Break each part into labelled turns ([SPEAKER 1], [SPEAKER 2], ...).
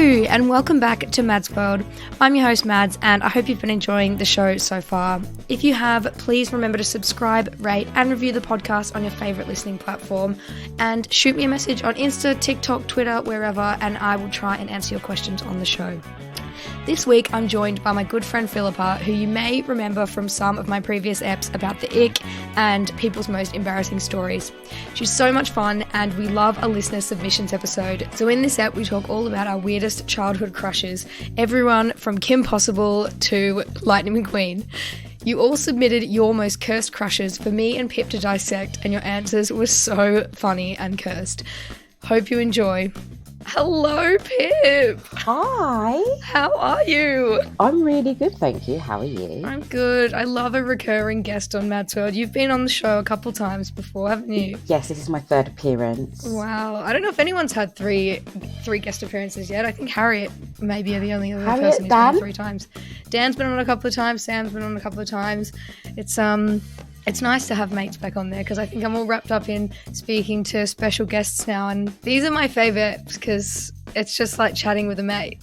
[SPEAKER 1] and welcome back to Mads World. I'm your host Mads, and I hope you've been enjoying the show so far. If you have, please remember to subscribe, rate and review the podcast on your favourite listening platform, and shoot me a message on Insta, TikTok, Twitter, wherever, and I will try and answer your questions on the show. This week, I'm joined by my good friend Philippa, who you may remember from some of my previous eps about the ick and people's most embarrassing stories. She's so much fun, and we love a listener submissions episode. So in this ep, we talk all about our weirdest childhood crushes, everyone from Kim Possible to Lightning McQueen. You all submitted your most cursed crushes for me and Pip to dissect, and your answers were so funny and cursed. Hope you enjoy. Hello, Pip.
[SPEAKER 2] Hi.
[SPEAKER 1] How are you?
[SPEAKER 2] I'm really good, thank you. How are you?
[SPEAKER 1] I'm good. I love a recurring guest on Mads World. You've been on the show a couple times before, haven't you?
[SPEAKER 2] Yes, this is my third appearance.
[SPEAKER 1] Wow. I don't know if anyone's had three guest appearances yet. I think Harriet may be the only other person who's been on 3 times. Dan's been on a couple of times. Sam's been on a couple of times. It's nice to have mates back on there because I think I'm all wrapped up in speaking to special guests now, and these are my favourite because it's just like chatting with a mate.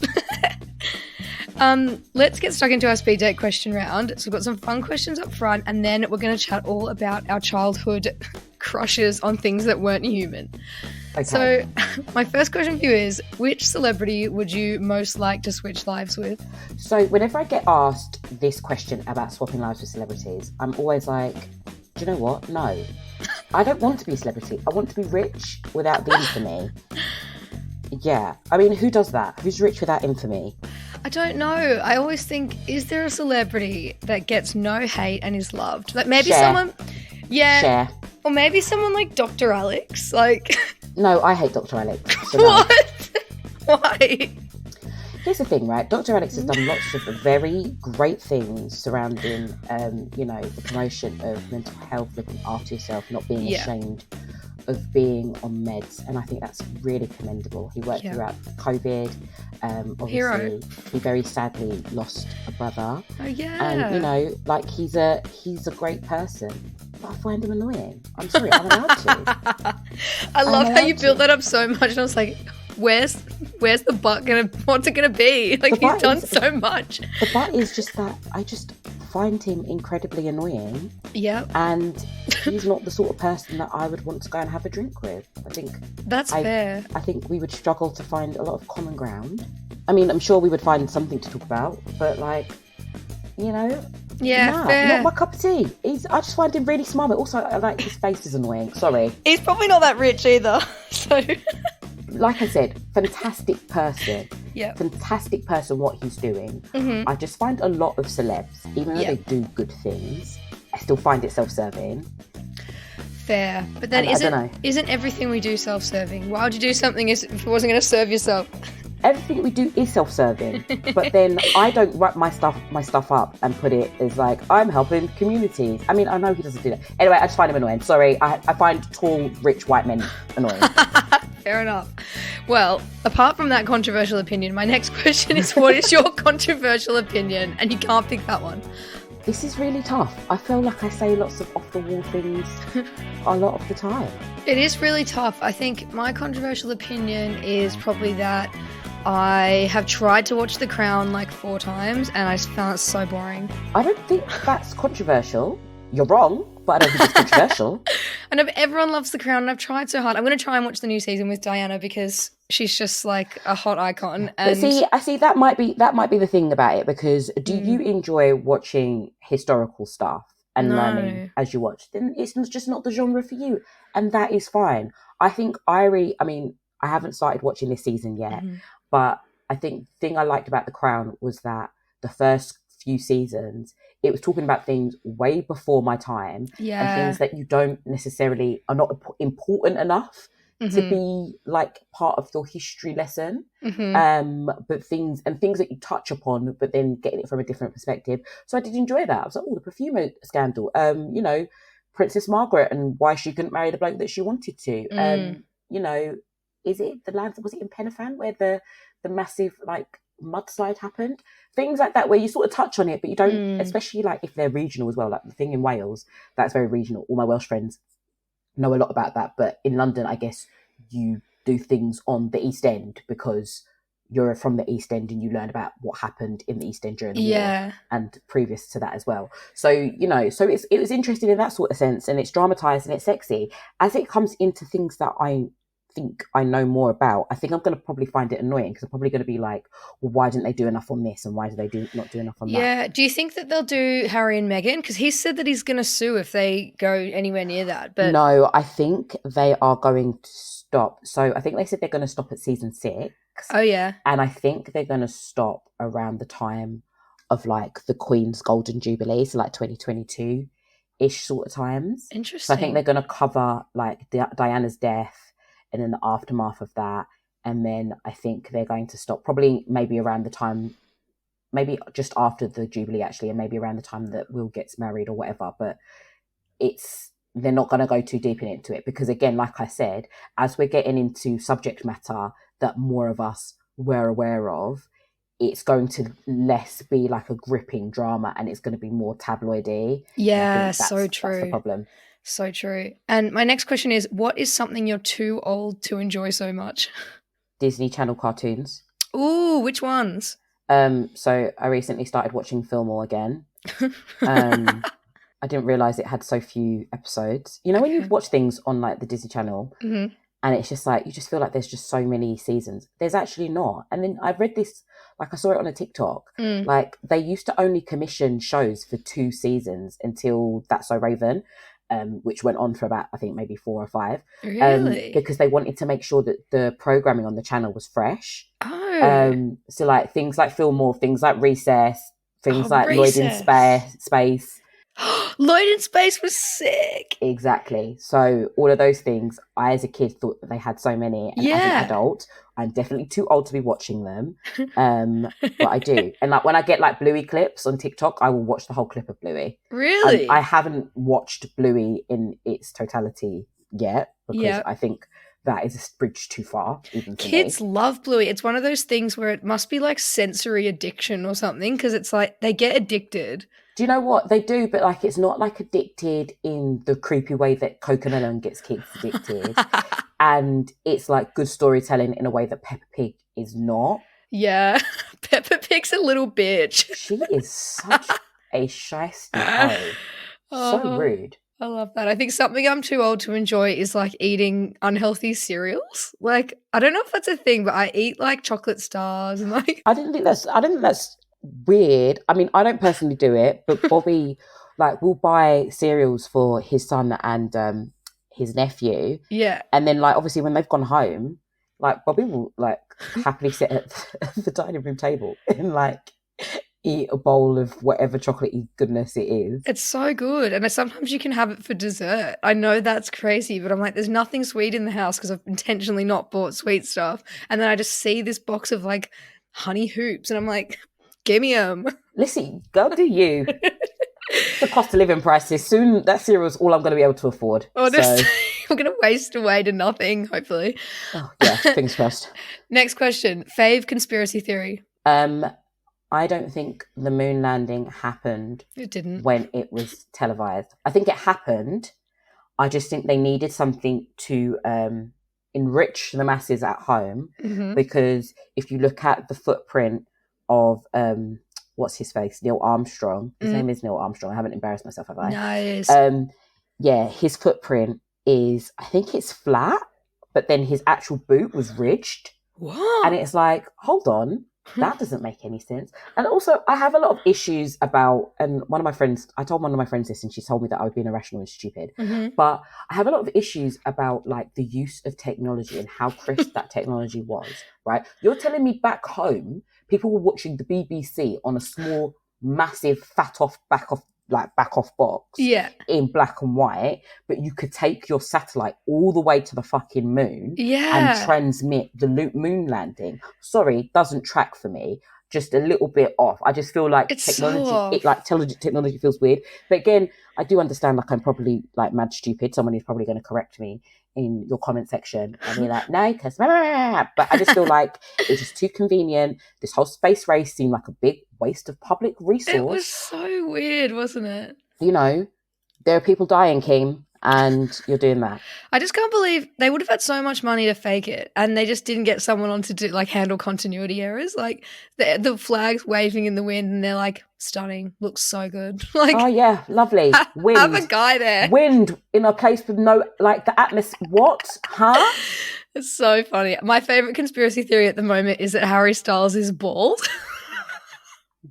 [SPEAKER 1] Let's get stuck into our speed date question round. So we've got some fun questions up front, and then we're going to chat all about our childhood crushes on things that weren't human.
[SPEAKER 2] Okay.
[SPEAKER 1] So my first question for you is, which celebrity would you most like to switch lives with?
[SPEAKER 2] So whenever I get asked this question about swapping lives with celebrities, I'm always like, do you know what? No. I don't want to be a celebrity. I want to be rich without the infamy. Yeah. I mean, who does that? Who's rich without infamy?
[SPEAKER 1] I don't know. I always think, is there a celebrity that gets no hate and is loved? Like maybe
[SPEAKER 2] Cher.
[SPEAKER 1] someone... Yeah.
[SPEAKER 2] Cher.
[SPEAKER 1] Or maybe someone like Dr. Alex. Like...
[SPEAKER 2] No, I hate Dr. Alex. So no.
[SPEAKER 1] What? Why?
[SPEAKER 2] Here's the thing, right? Dr. Alex has done lots of very great things surrounding, the promotion of mental health, looking after yourself, not being ashamed of being on meds. And I think that's really commendable. He worked throughout COVID. Obviously,
[SPEAKER 1] Hero.
[SPEAKER 2] He very sadly lost a brother.
[SPEAKER 1] Oh, yeah.
[SPEAKER 2] And, he's a great person. But I find him annoying. I'm sorry, I'm allowed to.
[SPEAKER 1] I love how you built that up so much, and I was like, where's the butt gonna, what's it gonna be? Like, he's done so much.
[SPEAKER 2] The butt is just that I just find him incredibly annoying.
[SPEAKER 1] Yeah.
[SPEAKER 2] And he's not the sort of person that I would want to go and have a drink with. I think
[SPEAKER 1] that's fair.
[SPEAKER 2] I think we would struggle to find a lot of common ground. I mean, I'm sure we would find something to talk about, but fair. Not my cup of tea. I just find him really smart, but also I like his face is annoying. Sorry.
[SPEAKER 1] He's probably not that rich either. So,
[SPEAKER 2] like I said, fantastic person.
[SPEAKER 1] Yeah.
[SPEAKER 2] Fantastic person, what he's doing.
[SPEAKER 1] Mm-hmm.
[SPEAKER 2] I just find a lot of celebs, even though they do good things, I still find it self-serving.
[SPEAKER 1] Fair. But then isn't everything we do self-serving? Why would you do something if it wasn't going to serve yourself?
[SPEAKER 2] Everything we do is self-serving, but then I don't wrap my stuff up and put it as like, I'm helping communities. I mean, I know he doesn't do that. Anyway, I just find him annoying. Sorry, I find tall, rich white men annoying.
[SPEAKER 1] Fair enough. Well, apart from that controversial opinion, my next question is, what is your controversial opinion? And you can't pick that one.
[SPEAKER 2] This is really tough. I feel like I say lots of off-the-wall things a lot of the time.
[SPEAKER 1] It is really tough. I think my controversial opinion is probably that I have tried to watch The Crown like 4 times and I just found it so boring.
[SPEAKER 2] I don't think that's controversial. You're wrong, but I don't think it's controversial.
[SPEAKER 1] I know everyone loves The Crown and I've tried so hard. I'm going to try and watch the new season with Diana because she's just like a hot icon. And
[SPEAKER 2] but I see that might be the thing about it, because do you enjoy watching historical stuff and learning as you watch? Then it's just not the genre for you, and that is fine. I think I haven't started watching this season yet. Mm-hmm. But I think the thing I liked about The Crown was that the first few seasons, it was talking about things way before my time, and things that you don't necessarily are not important enough to be like part of your history lesson. But things that you touch upon, but then getting it from a different perspective. So I did enjoy that. I was like, the Perfumo scandal. Princess Margaret and why she couldn't marry the bloke that she wanted to. Is it was it in Penifan where the massive like mudslide happened? Things like that where you sort of touch on it, but you don't, especially like if they're regional as well. Like the thing in Wales, that's very regional. All my Welsh friends know a lot about that. But in London, I guess you do things on the East End because you're from the East End and you learn about what happened in the East End during the war and previous to that as well. So, you know, so it was interesting in that sort of sense, and it's dramatized and it's sexy. As it comes into things that I think I know more about, I think I'm going to probably find it annoying, because I'm probably going to be like, well, why didn't they do enough on this, and why do they not do enough on that?
[SPEAKER 1] Yeah. Do you think that they'll do Harry and Meghan? Because he said that he's going to sue if they go anywhere near that. But
[SPEAKER 2] no, I think they are going to stop. So I think they said they're going to stop at season 6.
[SPEAKER 1] Oh, yeah.
[SPEAKER 2] And I think they're going to stop around the time of like the Queen's Golden Jubilee, so like 2022-ish sort of times.
[SPEAKER 1] Interesting.
[SPEAKER 2] So I think they're going to cover like Diana's death and then the aftermath of that. And then I think they're going to stop probably maybe around the time, maybe just after the Jubilee actually, and maybe around the time that Will gets married or whatever. But they're not going to go too deep into it, because again, like I said, as we're getting into subject matter that more of us were aware of, it's going to less be like a gripping drama, and it's going to be more tabloidy.
[SPEAKER 1] Yeah, so true.
[SPEAKER 2] That's the problem.
[SPEAKER 1] So true. And my next question is, what is something you're too old to enjoy so much?
[SPEAKER 2] Disney Channel cartoons.
[SPEAKER 1] Ooh, which ones?
[SPEAKER 2] So I recently started watching Fillmore again. I didn't realise it had so few episodes. You know, when you watch things on like the Disney Channel,
[SPEAKER 1] mm-hmm.
[SPEAKER 2] and it's just like, you just feel like there's just so many seasons. There's actually not. And then I read this, like I saw it on a TikTok, like they used to only commission shows for 2 seasons until That's So Raven, which went on for about, I think maybe 4 or 5.
[SPEAKER 1] Really?
[SPEAKER 2] Because they wanted to make sure that the programming on the channel was fresh.
[SPEAKER 1] Oh.
[SPEAKER 2] So like things like Fillmore, things like Recess, things like Lloyd in Space.
[SPEAKER 1] Lloyd in Space was sick.
[SPEAKER 2] Exactly. So all of those things, I as a kid thought that they had so many, and as an adult, I'm definitely too old to be watching them. But I do. And like when I get like Bluey clips on TikTok, I will watch the whole clip of Bluey.
[SPEAKER 1] Really?
[SPEAKER 2] I haven't watched Bluey in its totality yet, because I think that is a bridge too far, even for
[SPEAKER 1] Kids
[SPEAKER 2] me.
[SPEAKER 1] love Bluey. It's one of those things where it must be like sensory addiction or something, because it's like they get addicted.
[SPEAKER 2] Do you know what? They do, but like it's not like addicted in the creepy way that Cocomelon gets kids addicted. And it's like good storytelling in a way that Peppa Pig is not.
[SPEAKER 1] Yeah. Peppa Pig's a little bitch.
[SPEAKER 2] She is such a shiesty hoe. So rude.
[SPEAKER 1] I love that. I think something I'm too old to enjoy is like eating unhealthy cereals. Like, I don't know if that's a thing, but I eat like chocolate stars and like
[SPEAKER 2] I didn't think that's weird. I mean, I don't personally do it, but Bobby like will buy cereals for his son and his nephew.
[SPEAKER 1] Yeah.
[SPEAKER 2] And then like obviously when they've gone home, like Bobby will like happily sit at the dining room table and like eat a bowl of whatever chocolatey goodness it is.
[SPEAKER 1] It's so good. And sometimes you can have it for dessert. I know that's crazy, but I'm like, there's nothing sweet in the house because I've intentionally not bought sweet stuff. And then I just see this box of like honey hoops and I'm like, give me them.
[SPEAKER 2] Listen, go do you. The cost of living prices. Soon that cereal is all I'm going to be able to afford.
[SPEAKER 1] Honestly, I'm going to waste away to nothing, hopefully.
[SPEAKER 2] Oh, yeah, fingers crossed.
[SPEAKER 1] Next question. Fave conspiracy theory.
[SPEAKER 2] I don't think the moon landing happened.
[SPEAKER 1] It didn't.
[SPEAKER 2] When it was televised. I think it happened. I just think they needed something to enrich the masses at home.
[SPEAKER 1] Mm-hmm.
[SPEAKER 2] Because if you look at the footprint of what's his face, Neil Armstrong. His name is Neil Armstrong. I haven't embarrassed myself, have I?
[SPEAKER 1] Nice.
[SPEAKER 2] Yeah, his footprint is, I think it's flat, but then his actual boot was ridged.
[SPEAKER 1] What?
[SPEAKER 2] And it's like, hold on, that doesn't make any sense. And also, I have a lot of issues about, and I told one of my friends this, and she told me that I was being irrational and stupid.
[SPEAKER 1] Mm-hmm.
[SPEAKER 2] But I have a lot of issues about like the use of technology and how crisp that technology was, right? You're telling me back home, people were watching the BBC on a small, massive, back off box in black and white, but you could take your satellite all the way to the fucking moon and transmit the moon landing. Sorry, doesn't track for me. Just a little bit off. I just feel like technology feels weird. But again, I do understand, like I'm probably like mad stupid. Someone is probably going to correct me in your comment section and be like, no, because but I just feel like it's just too convenient. This whole space race seemed like a big waste of public resource.
[SPEAKER 1] It was so weird, wasn't it?
[SPEAKER 2] You know, there are people dying, Kim, and you're doing that.
[SPEAKER 1] I just can't believe they would have had so much money to fake it, and they just didn't get someone on to do like handle continuity errors. Like the flags waving in the wind, and they're like, stunning, looks so good. Like,
[SPEAKER 2] oh yeah, lovely. Wind.
[SPEAKER 1] Have a guy there.
[SPEAKER 2] Wind in a place with no, like, the atmosphere. What? Huh?
[SPEAKER 1] It's so funny. My favorite conspiracy theory at the moment is that Harry Styles is bald.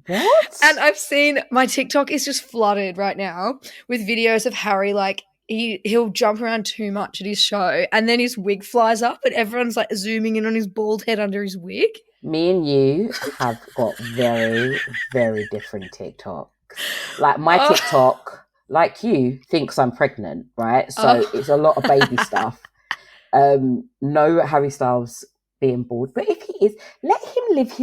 [SPEAKER 2] What?
[SPEAKER 1] And I've seen, my TikTok is just flooded right now with videos of Harry, like, he'll jump around too much at his show, and then his wig flies up and everyone's like zooming in on his bald head under his wig.
[SPEAKER 2] Me and you have got very, very different TikToks. Like, my TikTok, like you, thinks I'm pregnant, right? So it's a lot of baby stuff. No Harry Styles being bald, but if he is, let him live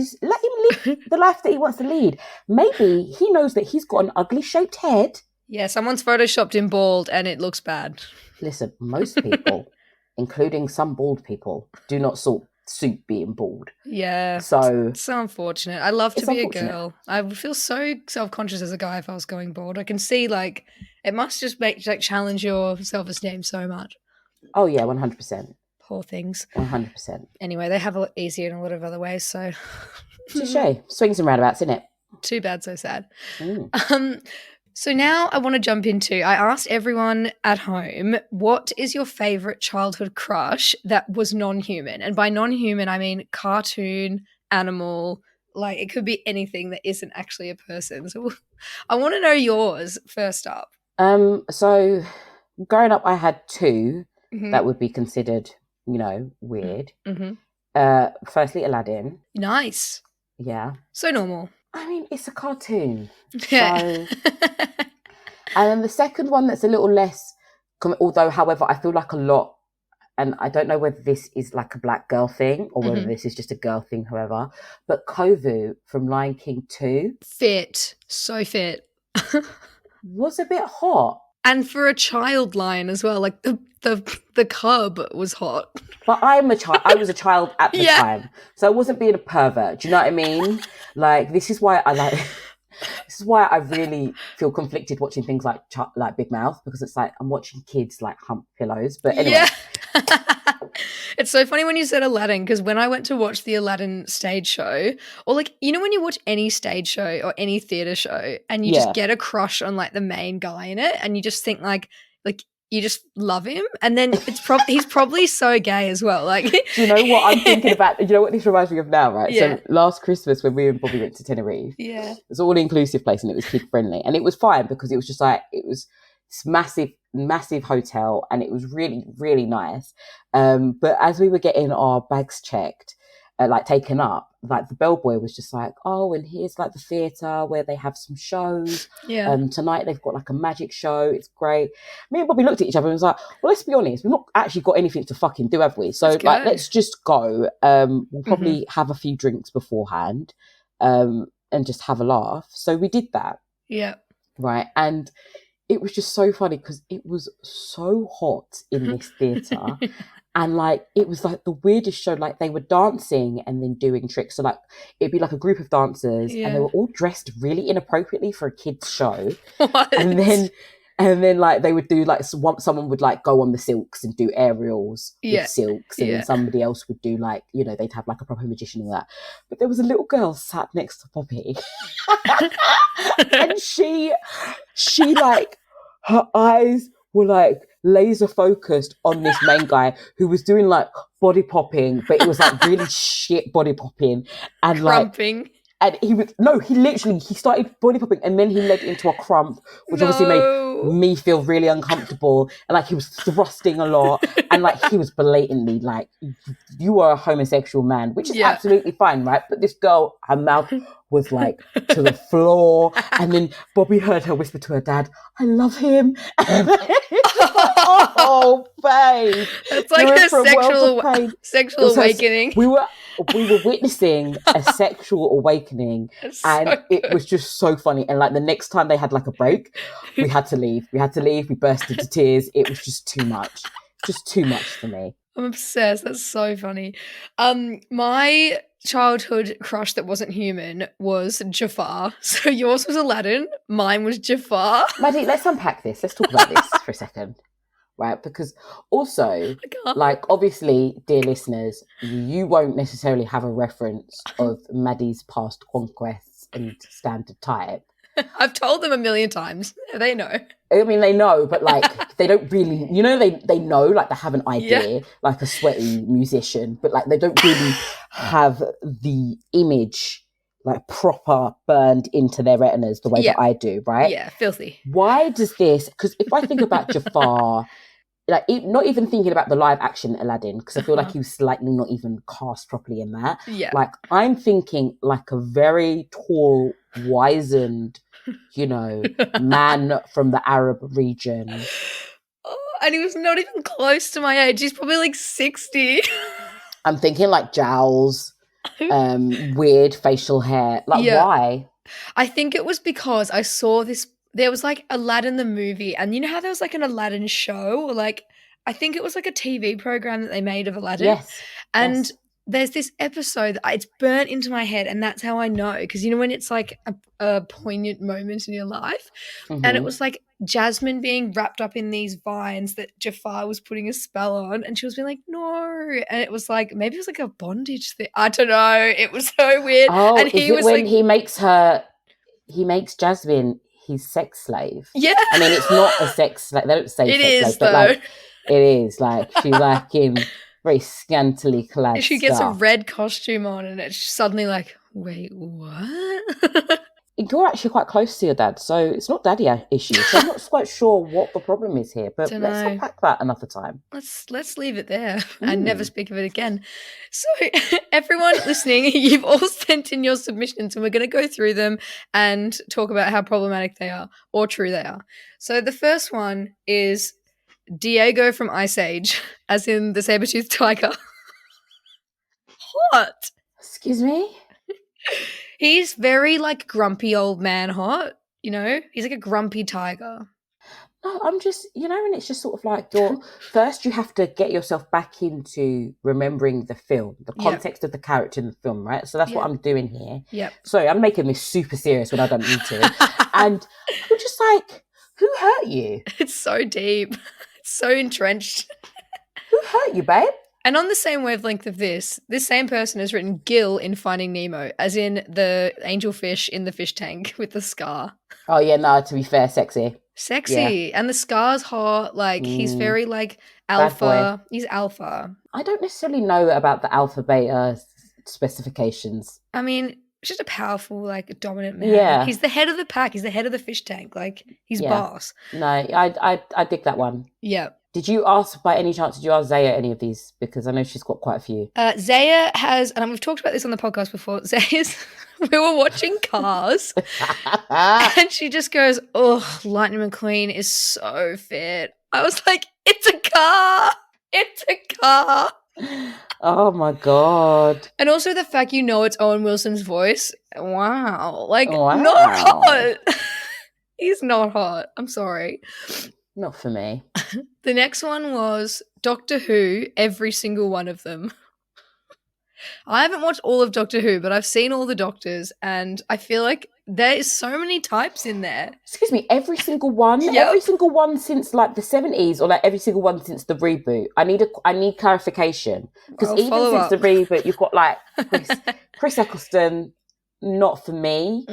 [SPEAKER 2] the life that he wants to lead. Maybe he knows that he's got an ugly shaped head.
[SPEAKER 1] Yeah, someone's photoshopped him bald and it looks bad. Listen,
[SPEAKER 2] most people, including some bald people, do not suit being bald.
[SPEAKER 1] Yeah,
[SPEAKER 2] so
[SPEAKER 1] it's so unfortunate. I love to be a girl. I would feel so self-conscious as a guy if I was going bald. I can see, like, it must just make, like, challenge your self-esteem so much.
[SPEAKER 2] Oh yeah, 100%.
[SPEAKER 1] Poor things.
[SPEAKER 2] 100%.
[SPEAKER 1] Anyway, they have a lot easier in a lot of other ways, so.
[SPEAKER 2] Touché. Swings and roundabouts, isn't it?
[SPEAKER 1] Too bad, so sad. So now I want to jump into, I asked everyone at home, what is your favourite childhood crush that was non-human? And by non-human, I mean cartoon, animal, like it could be anything that isn't actually a person. So I want to know yours first up.
[SPEAKER 2] So growing up, I had two that would be considered, weird. Firstly, Aladdin.
[SPEAKER 1] Nice.
[SPEAKER 2] Yeah.
[SPEAKER 1] So normal.
[SPEAKER 2] I mean, it's a cartoon.
[SPEAKER 1] Yeah.
[SPEAKER 2] So, and then the second one that's a little less, although, however, I feel like a lot, and I don't know whether this is like a black girl thing or whether this is just a girl thing, however, but Kovu from Lion King 2.
[SPEAKER 1] Fit. So fit.
[SPEAKER 2] Was a bit hot.
[SPEAKER 1] And for a child lion as well, like the cub was hot.
[SPEAKER 2] But I was a child at the time, so I wasn't being a pervert. Do you know what I mean? Like, this is why I really feel conflicted watching things like Big Mouth, because it's like I'm watching kids like hump pillows. But anyway.
[SPEAKER 1] Yeah. It's so funny when you said Aladdin, because when I went to watch the Aladdin stage show, or like, when you watch any stage show or any theatre show and you just get a crush on like the main guy in it, and you just think like you just love him, and then he's probably so gay as well. Like,
[SPEAKER 2] do you know what I'm thinking about? You know what this reminds me of now, right?
[SPEAKER 1] Yeah.
[SPEAKER 2] So last Christmas when we and Bobby went to Tenerife, it was all inclusive place and it was kid friendly, and it was fine because it was just like, it was this massive hotel, and it was really, really nice. But as we were getting our bags checked, like taken up, like the bellboy was just like, oh, and here's like the theatre where they have some shows.
[SPEAKER 1] Yeah.
[SPEAKER 2] Tonight they've got like a magic show. It's great. Me and Bobby looked at each other and was like, well, let's be honest, we've not actually got anything to fucking do, have we? So let's just go. We'll probably have a few drinks beforehand, and just have a laugh. So we did that.
[SPEAKER 1] Yeah.
[SPEAKER 2] Right. And it was just so funny because it was so hot in this theatre. And like, it was like the weirdest show. Like, they were dancing and then doing tricks. So like, it'd be like a group of dancers and they were all dressed really inappropriately for a kid's show.
[SPEAKER 1] What?
[SPEAKER 2] And then like, they would do like, someone would like go on the silks and do aerials with silks. And then somebody else would do like, they'd have like a proper magician and all that. But there was a little girl sat next to Poppy. And she like, her eyes were like laser focused on this main guy who was doing like body popping, but it was like really shit body popping and
[SPEAKER 1] crumping.
[SPEAKER 2] Like, and he started body popping and then he led into a crump, which obviously made me feel really uncomfortable, and like he was thrusting a lot and like he was blatantly like, you are a homosexual man, which is absolutely fine, right? But this girl, her mouth was like to the floor, and then Bobby heard her whisper to her dad, I love him. Oh, babe.
[SPEAKER 1] It's like a sexual awakening.
[SPEAKER 2] We were witnessing a sexual awakening, and it was just so funny. And like the next time they had like a break, we had to leave. We burst into tears. It was just too much. Just too much for me.
[SPEAKER 1] I'm obsessed. That's so funny. My childhood crush that wasn't human was Jafar. So yours was Aladdin. Mine was Jafar.
[SPEAKER 2] Maddie, let's unpack this. Let's talk about this for a second. right? Because also, like, obviously, dear listeners, you won't necessarily have a reference of Maddie's past conquests and standard type.
[SPEAKER 1] I've told them a million times. They know.
[SPEAKER 2] I mean, they know, but like, they don't really, they know, like, they have an idea, like a sweaty musician, but like, they don't really have the image, like, proper burned into their retinas the way that I do, right?
[SPEAKER 1] Yeah, filthy.
[SPEAKER 2] Why does this, because if I think about Jafar, like, not even thinking about the live action Aladdin, because I feel like he was slightly not even cast properly in that.
[SPEAKER 1] Yeah.
[SPEAKER 2] Like, I'm thinking like a very tall, wizened, man from the Arab region.
[SPEAKER 1] Oh, and he was not even close to my age. He's probably like 60.
[SPEAKER 2] I'm thinking like jowls, weird facial hair. Like, why?
[SPEAKER 1] I think it was because I saw this. There was like Aladdin the movie, and you know how there was like an Aladdin show, or like I think it was like a TV program that they made of Aladdin.
[SPEAKER 2] Yes.
[SPEAKER 1] And there's this episode that it's burnt into my head, and that's how I know, because you know when it's like a poignant moment in your life, and it was like Jasmine being wrapped up in these vines that Jafar was putting a spell on, and she was being like, no, and it was like, maybe it was like a bondage thing. I don't know. It was so weird.
[SPEAKER 2] Oh,
[SPEAKER 1] and he was
[SPEAKER 2] when
[SPEAKER 1] like,
[SPEAKER 2] he makes Jasmine his sex slave.
[SPEAKER 1] Yeah.
[SPEAKER 2] I mean, it's not a sex slave. They don't say
[SPEAKER 1] it
[SPEAKER 2] sex
[SPEAKER 1] is,
[SPEAKER 2] slave,
[SPEAKER 1] though.
[SPEAKER 2] but like, it is. Like, she's like in very scantily clad
[SPEAKER 1] She gets
[SPEAKER 2] stuff.
[SPEAKER 1] a red costume on, and it's suddenly like, wait, what?
[SPEAKER 2] You're actually quite close to your dad, so it's not daddy issues. So I'm not quite sure what the problem is here, but let's unpack that another time.
[SPEAKER 1] Let's leave it there and never speak of it again. So everyone listening, you've all sent in your submissions, and we're going to go through them and talk about how problematic they are or true they are. So the first one is Diego from Ice Age, as in the saber-toothed tiger. Hot.
[SPEAKER 2] Excuse me?
[SPEAKER 1] He's very, like, grumpy old man hot, He's like a grumpy tiger.
[SPEAKER 2] No, I'm just, and it's just sort of like first you have to get yourself back into remembering the film, the context of the character in the film, right? So that's what I'm doing here.
[SPEAKER 1] Yep.
[SPEAKER 2] Sorry, I'm making this super serious when I don't need to. And I'm just like, who hurt you?
[SPEAKER 1] It's so deep. It's so entrenched.
[SPEAKER 2] Who hurt you, babe?
[SPEAKER 1] And on the same wavelength of this same person has written Gil in Finding Nemo, as in the angelfish in the fish tank with the scar.
[SPEAKER 2] Oh, yeah, no, to be fair, sexy.
[SPEAKER 1] Sexy. Yeah. And the scar's hot. Like, he's very, like, alpha. He's alpha.
[SPEAKER 2] I don't necessarily know about the alpha beta specifications.
[SPEAKER 1] I mean, just a powerful, like, dominant man.
[SPEAKER 2] Yeah.
[SPEAKER 1] He's the head of the pack. He's the head of the fish tank. Like, he's boss.
[SPEAKER 2] No, I dig that one.
[SPEAKER 1] Yeah.
[SPEAKER 2] Did you ask, by any chance, Zaya any of these? Because I know she's got quite a few.
[SPEAKER 1] Zaya has, and we've talked about this on the podcast before, we were watching Cars, and she just goes, oh, Lightning McQueen is so fit. I was like, it's a car! It's a car!
[SPEAKER 2] Oh, my God.
[SPEAKER 1] And also the fact it's Owen Wilson's voice. Wow. Like, not hot. He's not hot. I'm sorry.
[SPEAKER 2] Not for me.
[SPEAKER 1] The next one was Doctor Who, every single one of them. I haven't watched all of Doctor Who, but I've seen all the Doctors, and I feel like there is so many types in there.
[SPEAKER 2] Excuse me, every single one? Yep. Every single one since like the 70s, or like every single one since the reboot? I need clarification. Because even since the reboot, you've got like Chris Eccleston, not for me.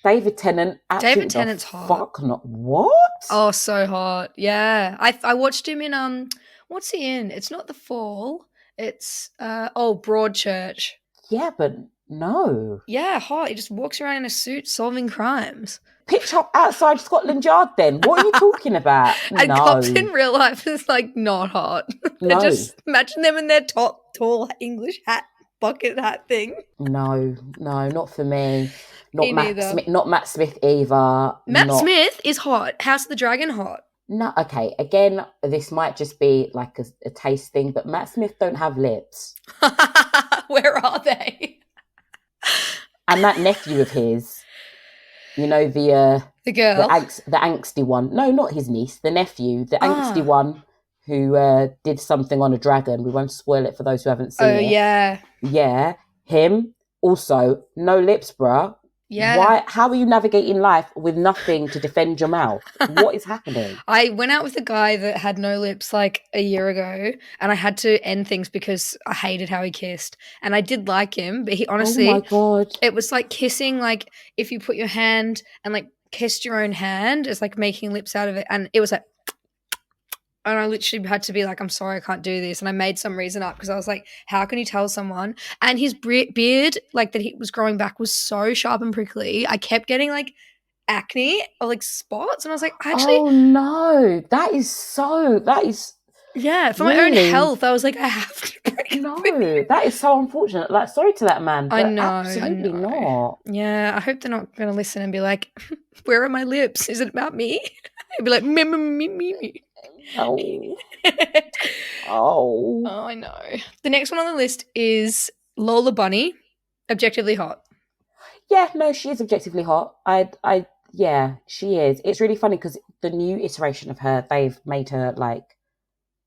[SPEAKER 2] David Tennant,
[SPEAKER 1] David Tennant's hot.
[SPEAKER 2] Fuck, not what?
[SPEAKER 1] Oh, so hot. Yeah. I watched him in what's he in? It's not The Fall. It's Broadchurch.
[SPEAKER 2] Yeah, but no.
[SPEAKER 1] Yeah, hot. He just walks around in a suit solving crimes.
[SPEAKER 2] Pitch up outside Scotland Yard then. What are you talking about?
[SPEAKER 1] And cops in real life is like not hot.
[SPEAKER 2] No.
[SPEAKER 1] Just imagine them in their tall English bucket hat thing.
[SPEAKER 2] No, not for me. Not Matt Smith either.
[SPEAKER 1] Matt Smith is hot. House of the Dragon hot.
[SPEAKER 2] No, okay. Again, this might just be like a taste thing, but Matt Smith don't have lips.
[SPEAKER 1] Where are they?
[SPEAKER 2] And that nephew of his, the girl, the angsty one. No, not his niece. The nephew, the angsty one who did something on a dragon. We won't spoil it for those who haven't seen it.
[SPEAKER 1] Oh yeah,
[SPEAKER 2] yeah. Him also no lips, bruh.
[SPEAKER 1] Yeah.
[SPEAKER 2] How are you navigating life with nothing to defend your mouth? What is happening?
[SPEAKER 1] I went out with a guy that had no lips like a year ago, and I had to end things because I hated how he kissed. And I did like him, but he honestly,
[SPEAKER 2] oh my God,
[SPEAKER 1] it was like kissing, like if you put your hand and like kissed your own hand, it's like making lips out of it. And it was like, and I literally had to be like, I'm sorry, I can't do this. And I made some reason up because I was like, how can you tell someone? And his beard, like that he was growing back, was so sharp and prickly. I kept getting like acne or like spots. And I was like, actually,
[SPEAKER 2] oh no, that is
[SPEAKER 1] yeah, for my own
[SPEAKER 2] really
[SPEAKER 1] health, I was like, I have to break up
[SPEAKER 2] no,
[SPEAKER 1] with you.
[SPEAKER 2] that is so unfortunate. Like, sorry to that man, but
[SPEAKER 1] I know,
[SPEAKER 2] absolutely not.
[SPEAKER 1] Yeah, I hope they're not going to listen and be like, where are my lips? Is it about me? I'd be like, me.
[SPEAKER 2] Oh,
[SPEAKER 1] Oh, I know. The next one on the list is Lola Bunny, objectively hot.
[SPEAKER 2] yeah, no, she is objectively hot. Yeah, she is. It's really funny because the new iteration of her, they've made her like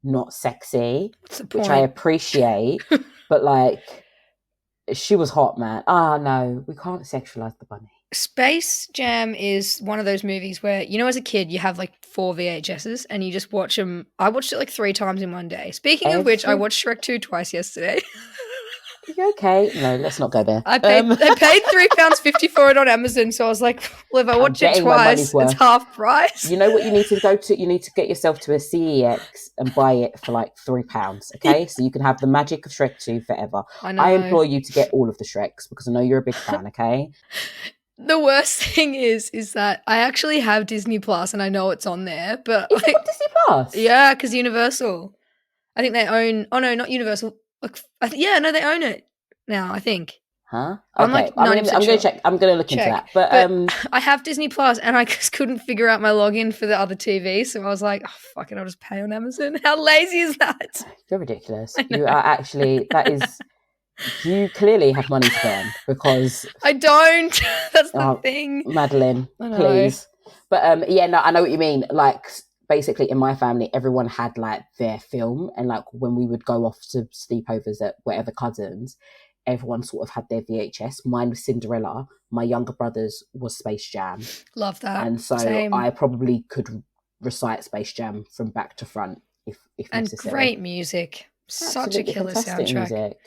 [SPEAKER 2] not sexy, which I appreciate, but like she was hot, man. No, we can't sexualize the bunny.
[SPEAKER 1] Space Jam is one of those movies where, you know, as a kid, you have like 4 VHSs and you just watch them. I watched it like 3 times in one day. Speaking of which, I watched Shrek 2 twice yesterday.
[SPEAKER 2] You okay? No, let's not go there.
[SPEAKER 1] I paid £3.50 for it on Amazon, so I was like, well, if I watch it twice, it's half price.
[SPEAKER 2] You know what you need to go to? You need to get yourself to a CEX and buy it for like £3, okay? So you can have the magic of Shrek 2 forever. I implore you to get all of the Shreks because I know you're a big fan, okay?
[SPEAKER 1] The worst thing is that I actually have Disney Plus and I know it's on there, but
[SPEAKER 2] Is it on Disney Plus?
[SPEAKER 1] Yeah, because Universal. I think they own. Oh no, not Universal. They own it now. I think.
[SPEAKER 2] Huh?
[SPEAKER 1] I'm like 90%
[SPEAKER 2] I'm going to check. I'm going to look into that. But
[SPEAKER 1] I have Disney Plus and I just couldn't figure out my login for the other TV, so I was like, oh, fuck it, I'll just pay on Amazon. How lazy is that?
[SPEAKER 2] You're ridiculous. You are actually. That is. You clearly have money to burn because
[SPEAKER 1] I don't. That's the thing,
[SPEAKER 2] Madeline. Please. But yeah, no, I know what you mean. Like, basically, in my family, everyone had like their film, and like when we would go off to sleepovers at whatever cousins, everyone sort of had their VHS. Mine was Cinderella. My younger brother's was Space Jam.
[SPEAKER 1] Love that.
[SPEAKER 2] And so
[SPEAKER 1] Same.
[SPEAKER 2] I probably could recite Space Jam from back to front if necessary.
[SPEAKER 1] And great music. Such a killer soundtrack.
[SPEAKER 2] Music.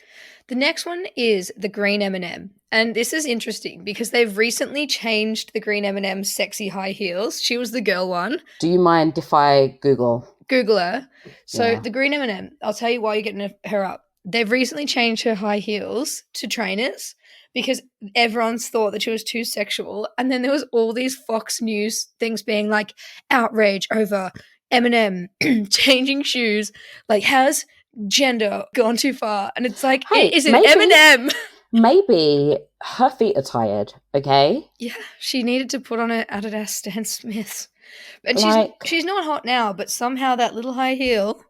[SPEAKER 1] The next one is the Green M&M. And this is interesting because they've recently changed the Green M&M's sexy high heels. She was the girl one.
[SPEAKER 2] Do you mind if I Google
[SPEAKER 1] her? So the Green M&M, I'll tell you why you're getting her up. They've recently changed her high heels to trainers because everyone's thought that she was too sexual. And then there was all these Fox News things being like outrage over M&M changing shoes. Like, has gender gone too far? And it's like, hey, is it M&M?
[SPEAKER 2] Maybe her feet are tired, okay?
[SPEAKER 1] Yeah, she needed to put on her Adidas Stan Smiths. And she's not hot now, but somehow that little high heel.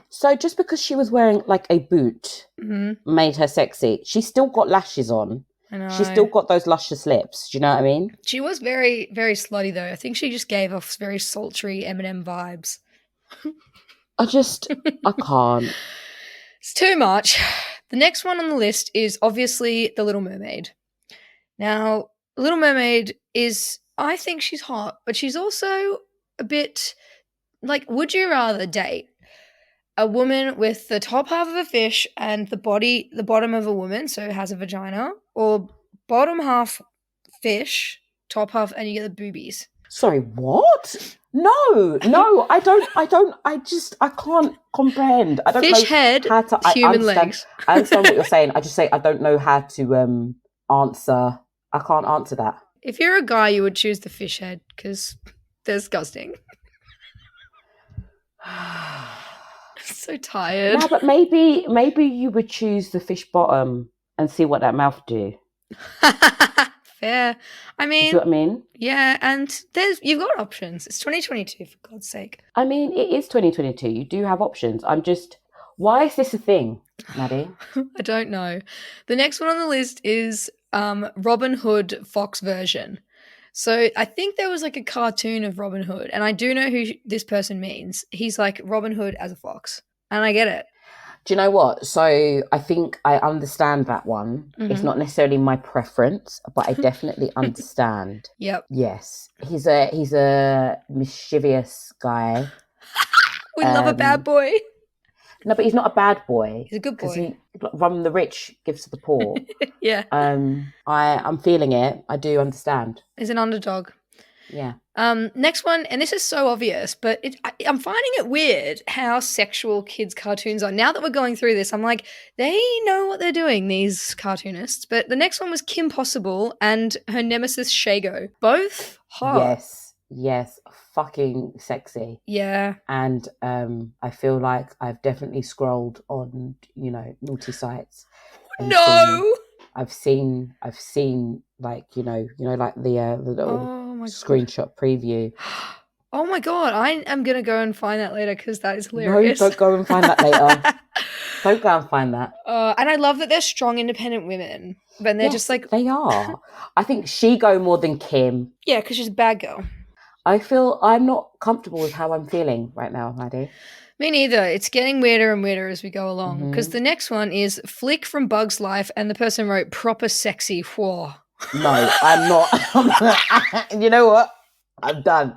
[SPEAKER 2] So just because she was wearing like a boot made her sexy, she's still got lashes on.
[SPEAKER 1] I know.
[SPEAKER 2] She's still got those luscious lips. Do you know what I mean?
[SPEAKER 1] She was very, very slutty though. I think she just gave off very sultry M&M vibes.
[SPEAKER 2] I can't.
[SPEAKER 1] It's too much. The next one on the list is obviously The Little Mermaid. Now, The Little Mermaid I think she's hot, but she's also a bit like, would you rather date a woman with the top half of a fish and the bottom of a woman, so has a vagina, or bottom half fish, top half, and you get the boobies?
[SPEAKER 2] Sorry, what? No, I can't comprehend. I don't
[SPEAKER 1] fish
[SPEAKER 2] know
[SPEAKER 1] head,
[SPEAKER 2] how to,
[SPEAKER 1] human legs.
[SPEAKER 2] I understand what you're saying. I just say I don't know how to answer. I can't answer that.
[SPEAKER 1] If you're a guy, you would choose the fish head because they're disgusting. So tired.
[SPEAKER 2] Yeah, but maybe you would choose the fish bottom and see what that mouth do.
[SPEAKER 1] Fair. I mean,
[SPEAKER 2] you see what I mean?
[SPEAKER 1] Yeah, and you've got options. It's 2022, for God's sake.
[SPEAKER 2] I mean, it is 2022. You do have options. Why is this a thing, Maddie?
[SPEAKER 1] I don't know. The next one on the list is Robin Hood Fox version. So I think there was like a cartoon of Robin Hood, and I do know who this person means. He's like Robin Hood as a fox, and I get it.
[SPEAKER 2] Do you know what? So I think I understand that one. It's not necessarily my preference, but I definitely understand.
[SPEAKER 1] Yep.
[SPEAKER 2] Yes. He's a mischievous guy.
[SPEAKER 1] We love a bad boy.
[SPEAKER 2] No, but he's not a bad boy.
[SPEAKER 1] He's a good boy.
[SPEAKER 2] Because he, from the rich, gives to the poor.
[SPEAKER 1] Yeah.
[SPEAKER 2] I'm feeling it. I do understand.
[SPEAKER 1] He's an underdog.
[SPEAKER 2] Yeah.
[SPEAKER 1] Next one, and this is so obvious, but I'm finding it weird how sexual kids' cartoons are. Now that we're going through this, I'm like, they know what they're doing, these cartoonists. But the next one was Kim Possible and her nemesis Shago. Both hot.
[SPEAKER 2] Yes. Fucking sexy.
[SPEAKER 1] Yeah.
[SPEAKER 2] And I feel like I've definitely scrolled on, naughty sites.
[SPEAKER 1] No!
[SPEAKER 2] I've seen like, like the little screenshot preview.
[SPEAKER 1] Oh my God, I am going to go and find that later because that is hilarious.
[SPEAKER 2] No, don't go and find that later. Don't go and find that.
[SPEAKER 1] And I love that they're strong, independent women. But they're just like...
[SPEAKER 2] They are. I think she go more than Kim.
[SPEAKER 1] Yeah, because she's a bad girl.
[SPEAKER 2] I feel I'm not comfortable with how I'm feeling right now, Maddie.
[SPEAKER 1] Me neither. It's getting weirder and weirder as we go along. Because the next one is Flick from Bug's Life, and the person wrote proper sexy. Whoa.
[SPEAKER 2] No, I'm not. You know what? I'm done.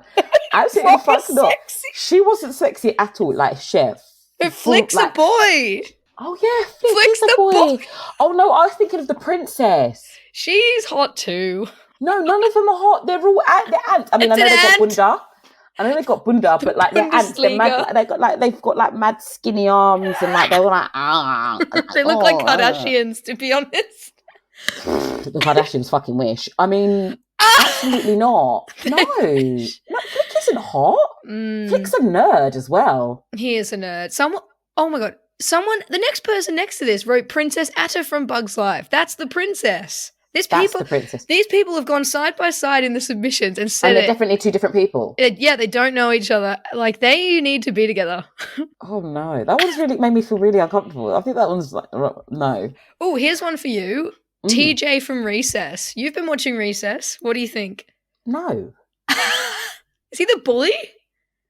[SPEAKER 2] Absolutely fucked up. She wasn't sexy at all. Like, chef.
[SPEAKER 1] But Flick's a boy.
[SPEAKER 2] Oh yeah, Flick's a boy. Oh no, I was thinking of the princess.
[SPEAKER 1] She's hot too.
[SPEAKER 2] No, none of them are hot. They're all ants. I mean, I know they got bunda, but like they're ants. They're mad, they've got like mad skinny arms and like they're all like
[SPEAKER 1] They look like Kardashians, to be honest.
[SPEAKER 2] The Kardashians fucking wish. I mean, absolutely not. No, Flick isn't hot. Flick's a nerd as well.
[SPEAKER 1] He is a nerd. Oh my God. The next person next to this wrote Princess Atta from Bug's Life. That's the princess.
[SPEAKER 2] That's the princess.
[SPEAKER 1] These people have gone side by side in the submissions and said
[SPEAKER 2] they're definitely two different people.
[SPEAKER 1] Yeah, they don't know each other. Like, they need to be together.
[SPEAKER 2] Oh no, that one's really made me feel really uncomfortable. I think that one's like, no.
[SPEAKER 1] Oh, here's one for you. TJ from Recess. You've been watching Recess. What do you think?
[SPEAKER 2] No.
[SPEAKER 1] Is he the bully?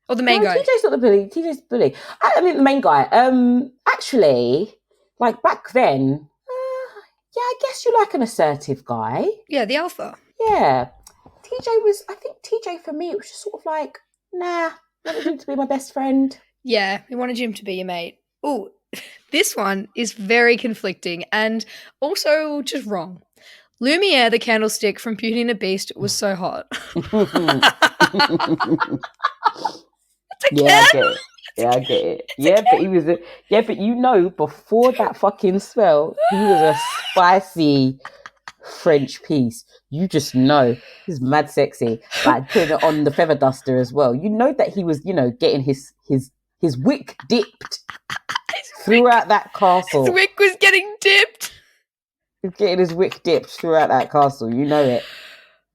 [SPEAKER 1] Or the main guy?
[SPEAKER 2] TJ's not the bully. TJ's the bully. I mean, the main guy. Actually, like back then, yeah, I guess you're like an assertive guy.
[SPEAKER 1] Yeah, the alpha.
[SPEAKER 2] Yeah. I think TJ for me, it was just sort of like, nah, I wanted him to be my best friend.
[SPEAKER 1] Yeah, we wanted him to be your mate. Oh, this one is very conflicting and also just wrong. Lumiere, the candlestick from Beauty and the Beast, was so hot.
[SPEAKER 2] Yeah, I get it. Yeah, I get it. Yeah, but he was but before that fucking spell, he was a spicy French piece. You just know he's mad sexy. Like putting it on the feather duster as well. You know that he was, getting his wick dipped throughout that castle.
[SPEAKER 1] His wick was getting dipped.
[SPEAKER 2] He's getting his wick dipped throughout that castle. You know it.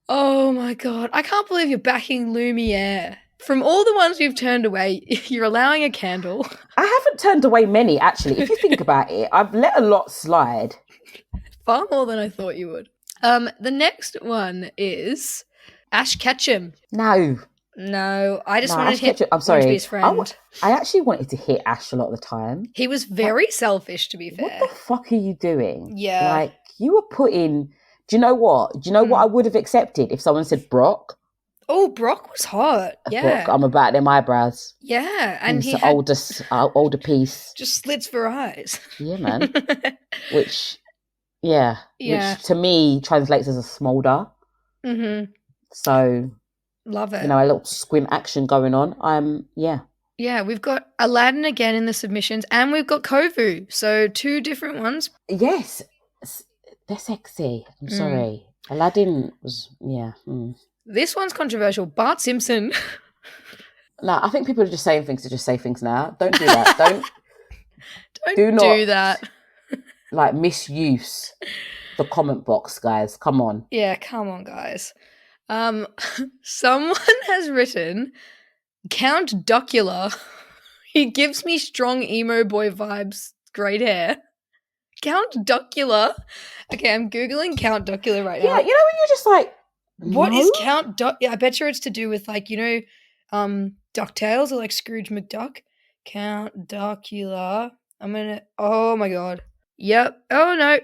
[SPEAKER 1] Oh my God. I can't believe you're backing Lumiere. From all the ones you've turned away, you're allowing a candle.
[SPEAKER 2] I haven't turned away many, actually. If you think about it, I've let a lot slide.
[SPEAKER 1] Far more than I thought you would. The next one is Ash Ketchum.
[SPEAKER 2] No,
[SPEAKER 1] I just wanted him.
[SPEAKER 2] I'm sorry.
[SPEAKER 1] To be his friend.
[SPEAKER 2] I actually wanted to hit Ash a lot of the time.
[SPEAKER 1] He was very selfish, to be fair.
[SPEAKER 2] What the fuck are you doing?
[SPEAKER 1] Yeah.
[SPEAKER 2] Like, you were putting... Do you know what? what I would have accepted if someone said Brock?
[SPEAKER 1] Oh, Brock was hot. Yeah.
[SPEAKER 2] Brock, I'm about them eyebrows.
[SPEAKER 1] Yeah. And he
[SPEAKER 2] had... older piece.
[SPEAKER 1] Just slits for eyes.
[SPEAKER 2] Yeah, man. Which to me translates as a smolder. Mm-hmm. So...
[SPEAKER 1] Love it.
[SPEAKER 2] A little squint action going on.
[SPEAKER 1] Yeah, we've got Aladdin again in the submissions, and we've got Kovu. So 2 different ones.
[SPEAKER 2] Yes. They're sexy. I'm sorry. Aladdin was,
[SPEAKER 1] This one's controversial. Bart Simpson.
[SPEAKER 2] No, I think people are just saying things to just say things now. Don't do that. Don't
[SPEAKER 1] do that.
[SPEAKER 2] Like, misuse the comment box, guys. Come on.
[SPEAKER 1] Yeah, come on, guys. Someone has written Count Docula. He gives me strong emo boy vibes. Great hair. Count Docula. Okay, I'm Googling Count Docula right now.
[SPEAKER 2] Yeah, when you're just like,
[SPEAKER 1] what is Count I bet you it's to do with like, DuckTales or like Scrooge McDuck. Count Docula. Oh my god. Yep. Oh no.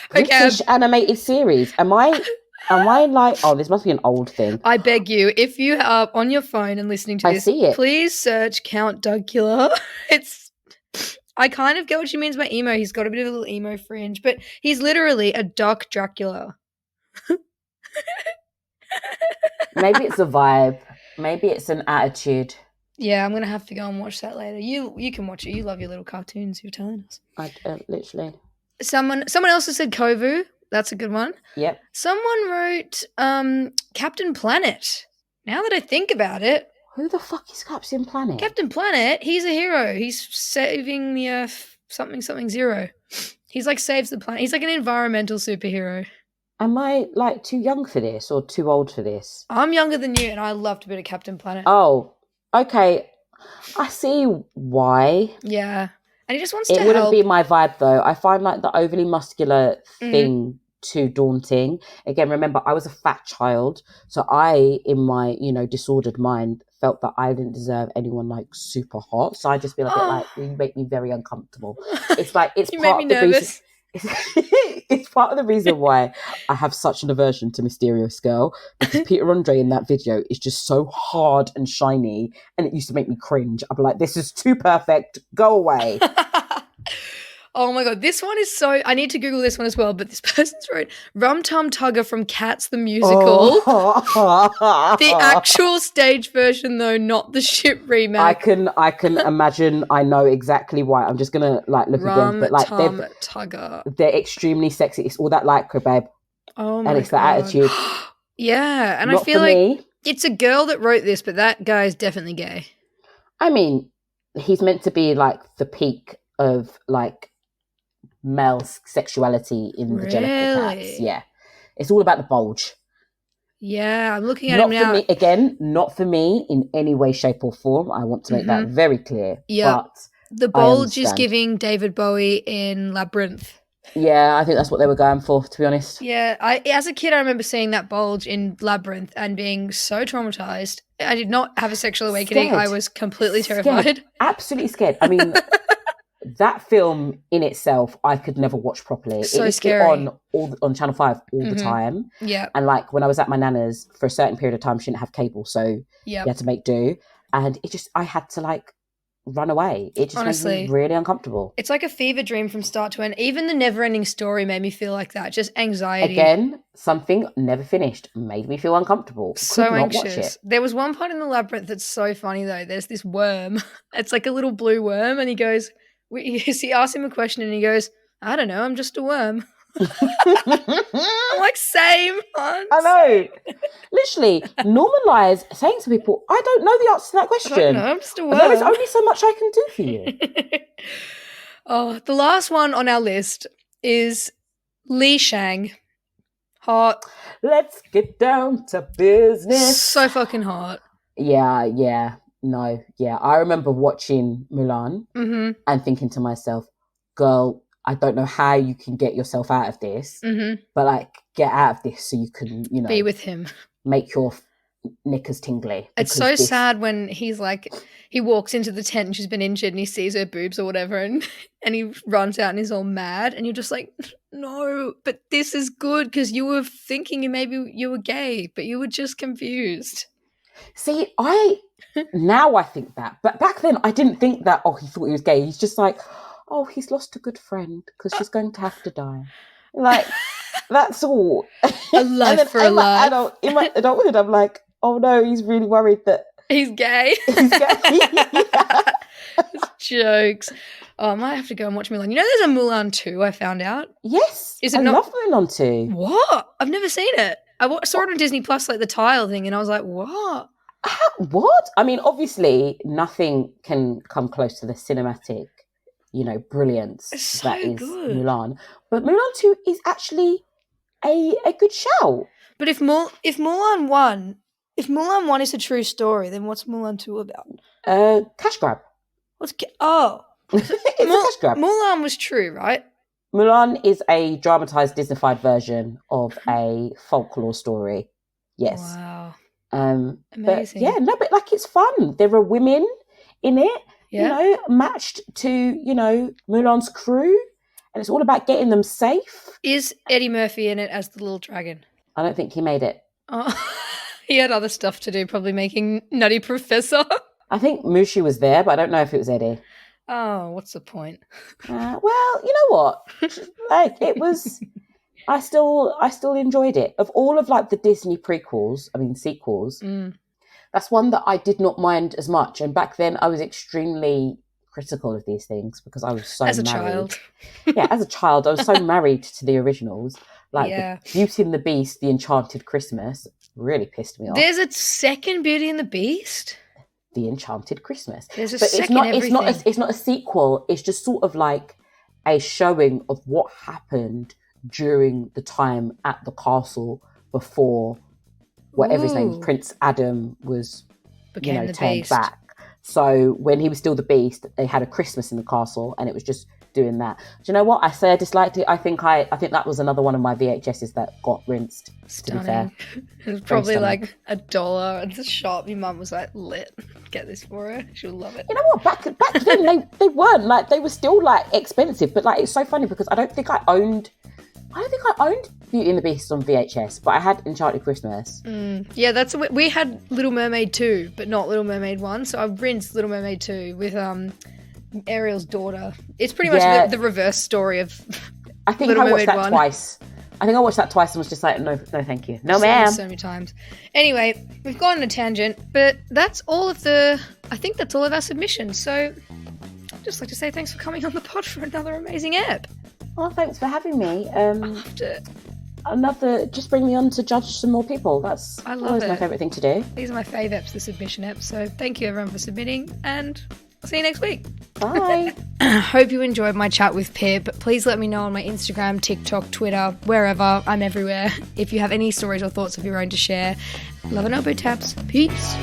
[SPEAKER 2] British animated series. Am I like, oh, this must be an old thing.
[SPEAKER 1] I beg you, if you are on your phone and listening to this,
[SPEAKER 2] I see it.
[SPEAKER 1] Please search Count Duckula. I kind of get what she means by emo. He's got a bit of a little emo fringe, but he's literally a duck Dracula.
[SPEAKER 2] Maybe it's a vibe. Maybe it's an attitude.
[SPEAKER 1] Yeah, I'm going to have to go and watch that later. You can watch it. You love your little cartoons, you're telling us.
[SPEAKER 2] I literally.
[SPEAKER 1] Someone else has said Kovu. That's a good one.
[SPEAKER 2] Yep.
[SPEAKER 1] Someone wrote Captain Planet. Now that I think about it.
[SPEAKER 2] Who the fuck is Captain Planet?
[SPEAKER 1] Captain Planet, he's a hero. He's saving the Earth something zero. He's like saves the planet. He's like an environmental superhero.
[SPEAKER 2] Am I like too young for this or too old for this?
[SPEAKER 1] I'm younger than you and I loved a bit of Captain Planet.
[SPEAKER 2] Oh, okay. I see why.
[SPEAKER 1] Yeah. And he just wants to help.
[SPEAKER 2] It wouldn't be my vibe though. I find like the overly muscular thing too daunting. Again, remember, I was a fat child. So I, in my, disordered mind, felt that I didn't deserve anyone like super hot. So I just feel a bit like, you make me very uncomfortable. It's like, it's
[SPEAKER 1] you
[SPEAKER 2] part
[SPEAKER 1] made me
[SPEAKER 2] of the
[SPEAKER 1] nervous.
[SPEAKER 2] It's part of the reason why I have such an aversion to Mysterious Girl, because Peter Andre in that video is just so hard and shiny, and it used to make me cringe. I'd be like, this is too perfect, go away.
[SPEAKER 1] Oh my god, this one is so... I need to Google this one as well, but this person's wrote Rum Tum Tugger from Cats the Musical.
[SPEAKER 2] Oh.
[SPEAKER 1] The actual stage version though, not the shit remake.
[SPEAKER 2] I can imagine. I know exactly why. I'm just gonna like look again, but like
[SPEAKER 1] Tum Tugger.
[SPEAKER 2] They're extremely sexy. It's all that lycra, babe.
[SPEAKER 1] Oh my god.
[SPEAKER 2] And it's the attitude.
[SPEAKER 1] Yeah, and
[SPEAKER 2] Not
[SPEAKER 1] I feel
[SPEAKER 2] for
[SPEAKER 1] like
[SPEAKER 2] me.
[SPEAKER 1] It's a girl that wrote this, but that guy is definitely gay.
[SPEAKER 2] I mean, he's meant to be like the peak of like male sexuality in the Jellicle Cats. Yeah, it's all about the bulge.
[SPEAKER 1] Yeah, I'm looking at him now.
[SPEAKER 2] Me, again, not for me in any way, shape, or form. I want to make that very clear.
[SPEAKER 1] Yeah,
[SPEAKER 2] but
[SPEAKER 1] the bulge is giving David Bowie in Labyrinth.
[SPEAKER 2] Yeah, I think that's what they were going for, to be honest.
[SPEAKER 1] Yeah, as a kid, I remember seeing that bulge in Labyrinth and being so traumatized. I did not have a sexual awakening.
[SPEAKER 2] Scared.
[SPEAKER 1] I was completely terrified.
[SPEAKER 2] Absolutely scared. I mean, that film in itself, I could never watch properly.
[SPEAKER 1] So
[SPEAKER 2] it was
[SPEAKER 1] scary.
[SPEAKER 2] on Channel 5 all the time.
[SPEAKER 1] Yeah.
[SPEAKER 2] And like when I was at my nana's for a certain period of time, she didn't have cable, so you had to make do. And I had to like run away. It just
[SPEAKER 1] honestly
[SPEAKER 2] made me really uncomfortable.
[SPEAKER 1] It's like a fever dream from start to end. Even the Never-Ending Story made me feel like that. Just anxiety.
[SPEAKER 2] Again, something never finished made me feel uncomfortable.
[SPEAKER 1] So anxious. There was one part in the Labyrinth that's so funny though. There's this worm. It's like a little blue worm, and he goes. He asks him a question, and he goes, "I don't know. I'm just a worm." I'm like, same. Hon,
[SPEAKER 2] I know. Literally, normalise saying to people, "I don't know the answer to that question.
[SPEAKER 1] I don't know, I'm just a worm.
[SPEAKER 2] There is only so much I can do for you."
[SPEAKER 1] Oh, the last one on our list is Li Shang. Hot.
[SPEAKER 2] Let's get down to business.
[SPEAKER 1] So fucking hot.
[SPEAKER 2] Yeah. No, yeah. I remember watching Mulan and thinking to myself, girl, I don't know how you can get yourself out of this, but like get out of this so you can,
[SPEAKER 1] be with him.
[SPEAKER 2] Make your knickers tingly.
[SPEAKER 1] It's so sad when he's like, he walks into the tent and she's been injured and he sees her boobs or whatever and he runs out and he's all mad and you're just like, no, but this is good because you were thinking maybe you were gay, but you were just confused.
[SPEAKER 2] See, now I think that, but back then I didn't think that, he thought he was gay. He's just like, he's lost a good friend because she's going to have to die. Like, that's all.
[SPEAKER 1] A life for a life.
[SPEAKER 2] In my adulthood, I'm like, oh no, he's really worried that
[SPEAKER 1] he's gay.
[SPEAKER 2] He's gay.
[SPEAKER 1] It's jokes. Oh, I might have to go and watch Mulan. You know there's a Mulan 2 I found out?
[SPEAKER 2] Yes. I love Mulan 2.
[SPEAKER 1] What? I've never seen it. I saw it on Disney Plus, like the tile thing, and I was like, what?
[SPEAKER 2] What? I mean, obviously, nothing can come close to the cinematic, brilliance that is
[SPEAKER 1] good.
[SPEAKER 2] Mulan. But Mulan 2 is actually a good shout.
[SPEAKER 1] But if Mulan 1 is a true story, then what's Mulan 2 about?
[SPEAKER 2] Cash grab.
[SPEAKER 1] It's a
[SPEAKER 2] cash grab.
[SPEAKER 1] Mulan was true, right?
[SPEAKER 2] Mulan is a dramatised, Disneyfied version of a folklore story. Yes.
[SPEAKER 1] Wow.
[SPEAKER 2] Amazing.
[SPEAKER 1] But
[SPEAKER 2] like it's fun. There are women in it. matched to, Mulan's crew. And it's all about getting them safe.
[SPEAKER 1] Is Eddie Murphy in it as the little dragon?
[SPEAKER 2] I don't think he made it.
[SPEAKER 1] Oh, he had other stuff to do, probably making Nutty Professor.
[SPEAKER 2] I think Mushi was there, but I don't know if it was Eddie.
[SPEAKER 1] Oh, what's the point?
[SPEAKER 2] Well, you know what? It was... I still enjoyed it. Of all of, the Disney sequels, that's one that I did not mind as much. And back then, I was extremely critical of these things because I was so married.
[SPEAKER 1] Child.
[SPEAKER 2] Yeah, as a child, I was so married to the originals. The Beauty and the Beast, The Enchanted Christmas, really pissed me off.
[SPEAKER 1] There's a second Beauty and the Beast?
[SPEAKER 2] The Enchanted Christmas.
[SPEAKER 1] There's a second everything.
[SPEAKER 2] It's not a sequel. It's just sort of like a showing of what happened during the time at the castle before whatever his name, Prince Adam, was turned back. So when he was still the Beast, they had a Christmas in the castle, and it was just doing that. Do you know what? I say I disliked it. I think that was another one of my VHSs that got rinsed.
[SPEAKER 1] Stunning.
[SPEAKER 2] To be fair,
[SPEAKER 1] it was probably like $1 at the shop. Your mum was like, "Lit, get this for her. She'll love it."
[SPEAKER 2] You know what? Back then they weren't they were still expensive, but it's so funny because I don't think I owned Beauty and the Beast on VHS, but I had Enchanted Christmas.
[SPEAKER 1] Yeah, that's we had Little Mermaid 2, but not Little Mermaid 1. So I rinsed Little Mermaid 2 with Ariel's daughter. It's pretty much the reverse story of
[SPEAKER 2] I think
[SPEAKER 1] Little
[SPEAKER 2] I watched
[SPEAKER 1] Mermaid
[SPEAKER 2] that
[SPEAKER 1] 1.
[SPEAKER 2] twice. I think I watched that twice and was just like, no, thank you. No, ma'am.
[SPEAKER 1] So many times. Anyway, we've gone on a tangent, but that's all of our submissions. So I'd just like to say thanks for coming on the pod for another amazing ep.
[SPEAKER 2] Oh, thanks for having me.
[SPEAKER 1] I loved it.
[SPEAKER 2] Just bring me on to judge some more people.
[SPEAKER 1] I love
[SPEAKER 2] always
[SPEAKER 1] it.
[SPEAKER 2] my favourite thing to do.
[SPEAKER 1] These are my fave eps, the submission eps. So thank you everyone for submitting, and I'll see you next week.
[SPEAKER 2] Bye.
[SPEAKER 1] Hope you enjoyed my chat with Pip. Please let me know on my Instagram, TikTok, Twitter, wherever. I'm everywhere. If you have any stories or thoughts of your own to share. Love and elbow taps. Peace.